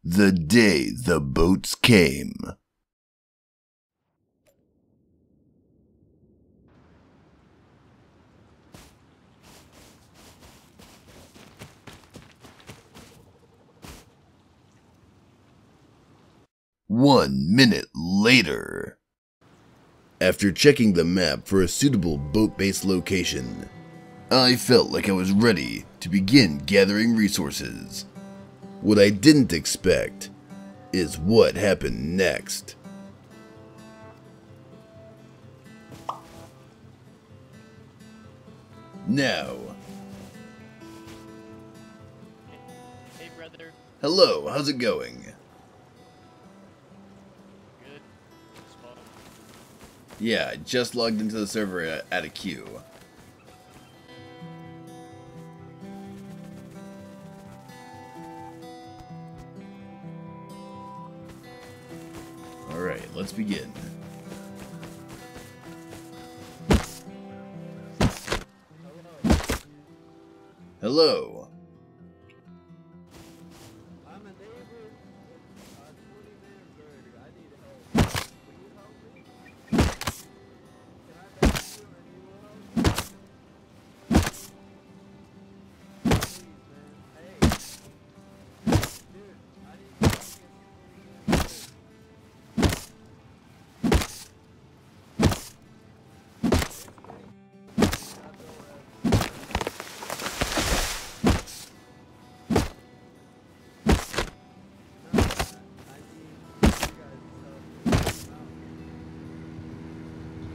The day the boats came. One minute later. After checking the map for a suitable boat-based location, I felt like I was ready to begin gathering resources. What I didn't expect is what happened next. Now. Hey, brother. Hello, how's it going? Good. Spot. Yeah, I just logged into the server at a queue. Alright, let's begin. Hello. I'm a neighbor. 20-man bird. I need help. Will you help me? Can I help you and you will help me? Please, man. Hey. Dude, I need to get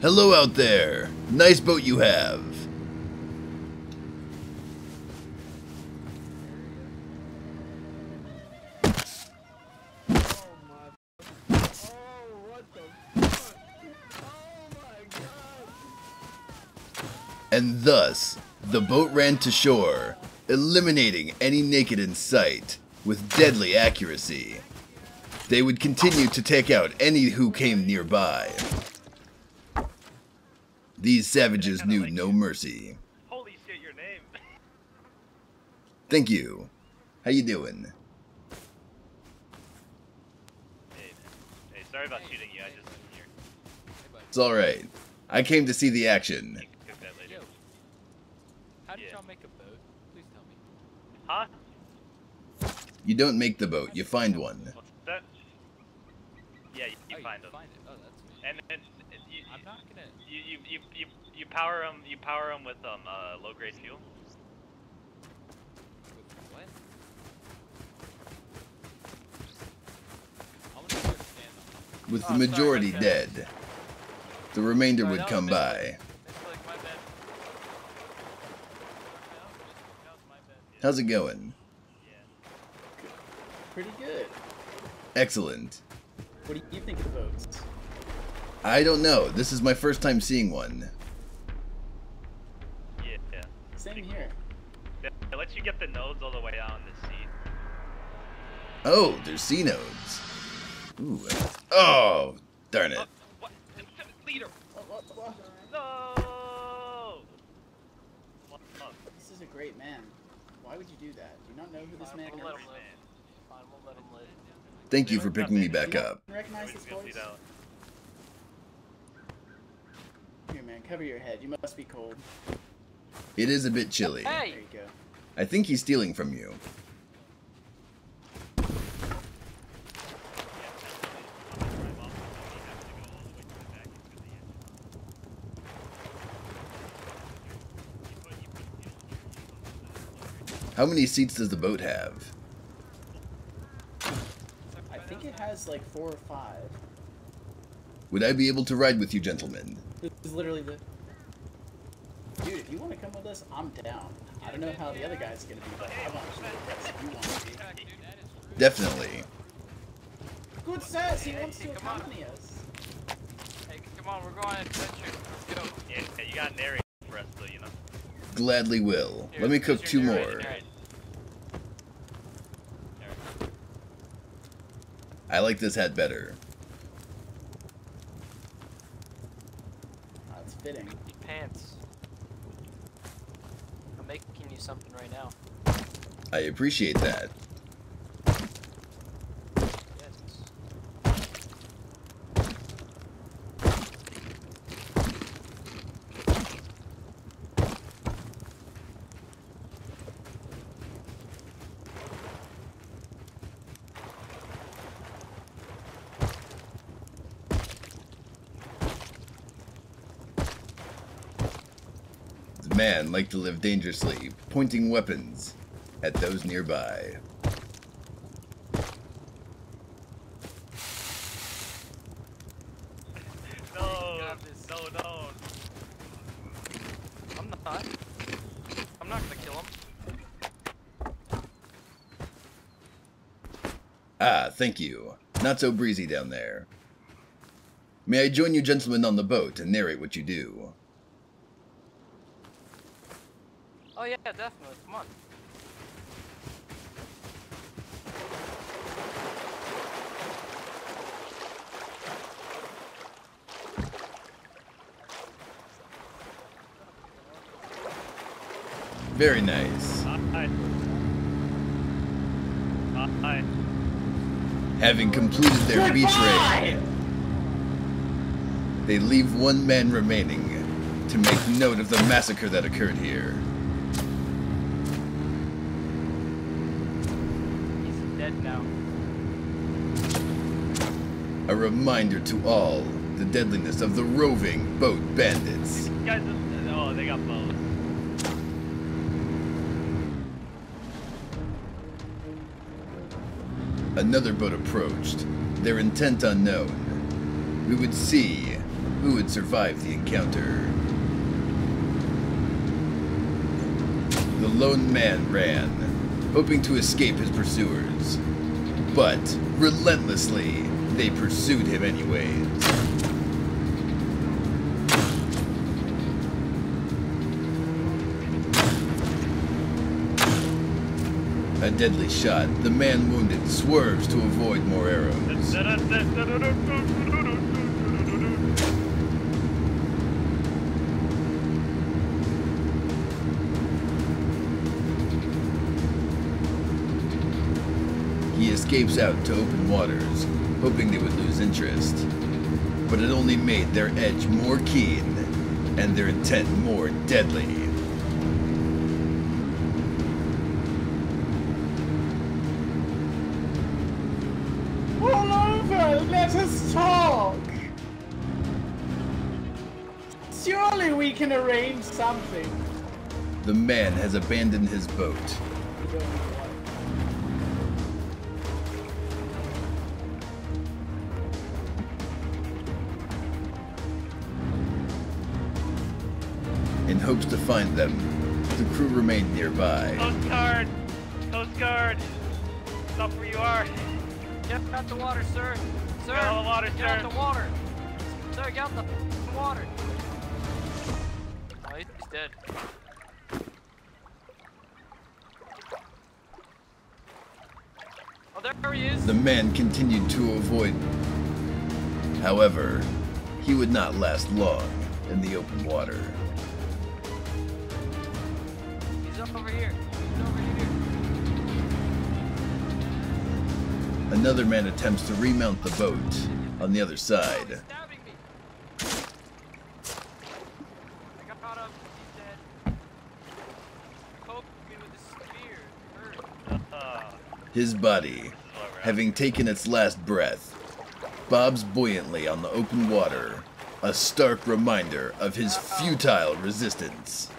Hello out there. Nice boat you have. And thus, the boat ran to shore, eliminating any naked in sight with deadly accuracy. They would continue to take out any who came nearby. These savages knew no mercy. Holy shit, your name. Thank you. How you doing? Hey, sorry about shooting you. I just here. It's alright. I came to see the action. You can cook that later. How did y'all make a boat? Please tell me. Huh? You don't make the boat, you find one. What's that? Yeah, you Oh, find them. Find it. Oh, that's me. And then I'm not gonna. you power them. You power them with low grade fuel. With what? I want to understand them. With Oh, the sorry majority about that. dead, the remainder Sorry, would that was come misclick. by. Misclick, my bad. No, it's my bad. How's it going? Yeah. Pretty good. Excellent. What do you think of the boats? I don't know. This is my first time seeing one. Yeah. Same here. It lets you get the nodes all the way out on the sea. Oh, there's C nodes. Ooh. Oh, darn it. What? Leader. What? No. What? This is a great man. Why would you do that? Do you not know who this man We'll let him is? live. Fine, we'll let him live. Thank you for picking me back up. Recognize this voice? Here, man, cover your head. You must be cold. It is a bit chilly. There Hey! you go. I think he's stealing from you. How many seats does the boat have? I think it has like 4 or 5. Would I be able to ride with you, gentlemen? This is literally the... Dude, if you want to come with us, I'm down. I don't know how the other guy's gonna be, but I want to be with us if you want to be. Definitely. Good says he wants to accompany us. Hey, come on, we're going on an adventure. Let's go. Yeah, you got narrator for us, so you know. Gladly will. Here, Let me here's cook your 2 narrator, more. narrator. I like this hat better. That's fitting. Your pants. I'm making you something right now. I appreciate that. man liked to live dangerously, pointing weapons at those nearby. No, Grab this. no. I'm not. I'm not gonna kill him. Ah, thank you. Not so breezy down there. May I join you gentlemen on the boat and narrate what you do? Oh yeah, definitely. Come on. Very nice. Hi. Hi. Having completed their beach raid, they leave one man remaining to make note of the massacre that occurred here. He's dead now. A reminder to all the deadliness of the roving boat bandits. These guys, oh, they got bows. Another boat approached, their intent unknown. We would see who would survive the encounter. The lone man ran, hoping to escape his pursuers. But, relentlessly, they pursued him anyways. A deadly shot, the man wounded swerves to avoid more arrows. He escapes out to open waters, hoping they would lose interest. But it only made their edge more keen, and their intent more deadly. Pull over! Let us talk! Surely we can arrange something. The man has abandoned his boat. You don't know what. In hopes to find them, the crew remained nearby. Coast Guard! Coast Guard! Stop where you are! Get out the water, sir. Sir, Get out of the water, get sir. out the water. Sir, get out the water. Oh, he's dead. Oh, there he is. The man continued to avoid. However, he would not last long in the open water. He's over here. He's over here. Another man attempts to remount the boat on the other side. He's stabbing me. I got him. He's dead. Poke me with a spear. It hurt. His body, having taken its last breath, bobs buoyantly on the open water, a stark reminder of his futile resistance.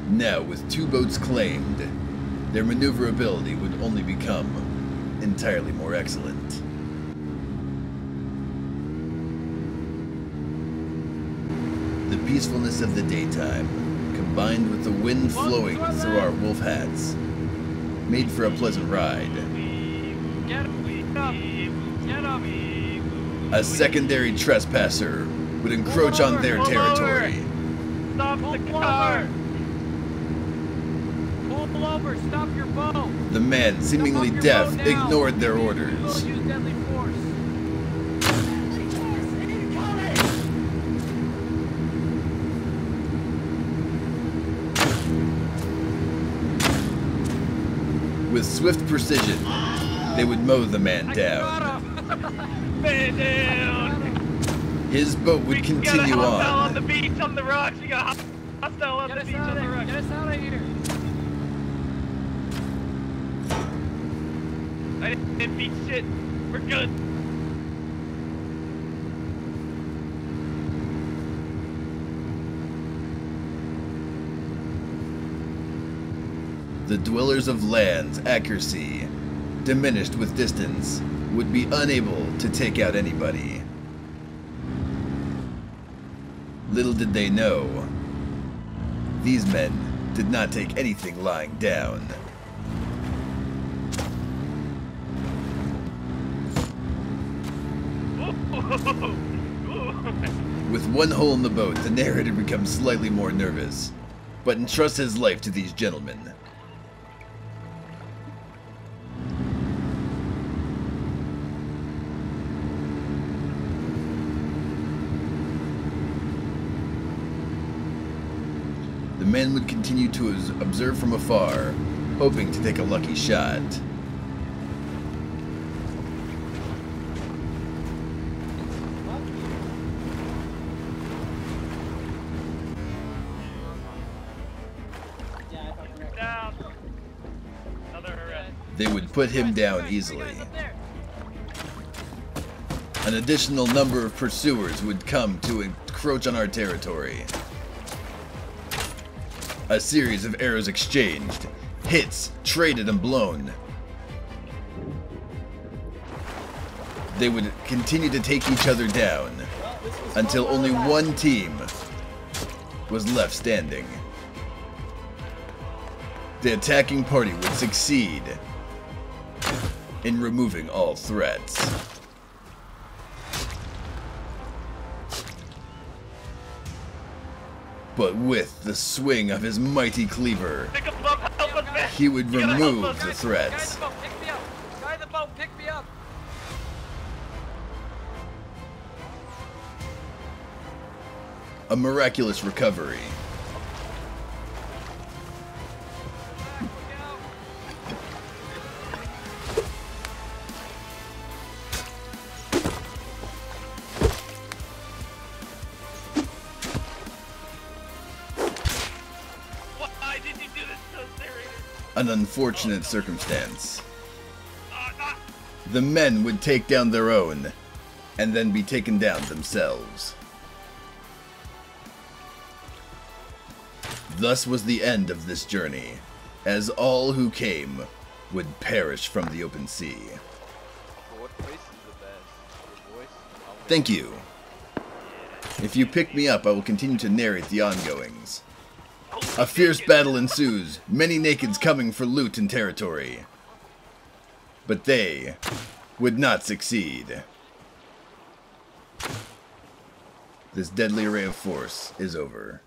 Now, with two boats claimed, their maneuverability would only become entirely more excellent. The peacefulness of the daytime, combined with the wind flowing through our wolf hats, made for a pleasant ride. Get him. Get him. Get him. A secondary trespasser would encroach on their territory. Stop the car! Pull over. Stop your boat. The man, seemingly Stop your deaf, boat now. ignored their We'll orders. use deadly force. With swift precision, they would mow the man I down. got him. Man down! His boat would continue We got a hostile on the on. beach on the rocks. We got a hostile on Get the us beach out on of the here. rocks. Get us out of here. I didn't beat shit. We're good. The dwellers of lands' accuracy, diminished with distance, would be unable to take out anybody. Little did they know, these men did not take anything lying down. With one hole in the boat, the narrator becomes slightly more nervous, but entrusts his life to these gentlemen. The men would continue to observe from afar, hoping to take a lucky shot. Down. Another arrest. They would put him down easily. An additional number of pursuers would come to encroach on our territory. A series of arrows exchanged, hits traded and blown. They would continue to take each other down until only one team was left standing. The attacking party would succeed in removing all threats. But with the swing of his mighty cleaver, Pick him up, help us, man. he would You gotta help remove us. the Guy in threats. the boat, pick me up! Guy in the boat, pick me up! A miraculous recovery. Back, look out! Why did you do this so serious? An unfortunate circumstance. The men would take down their own, and then be taken down themselves. Thus was the end of this journey, as all who came would perish from the open sea. What voice is the best? Your voice? Thank you. If you pick me up, I will continue to narrate the ongoings. A fierce battle ensues, many nakeds coming for loot and territory. But they would not succeed. This deadly array of force is over.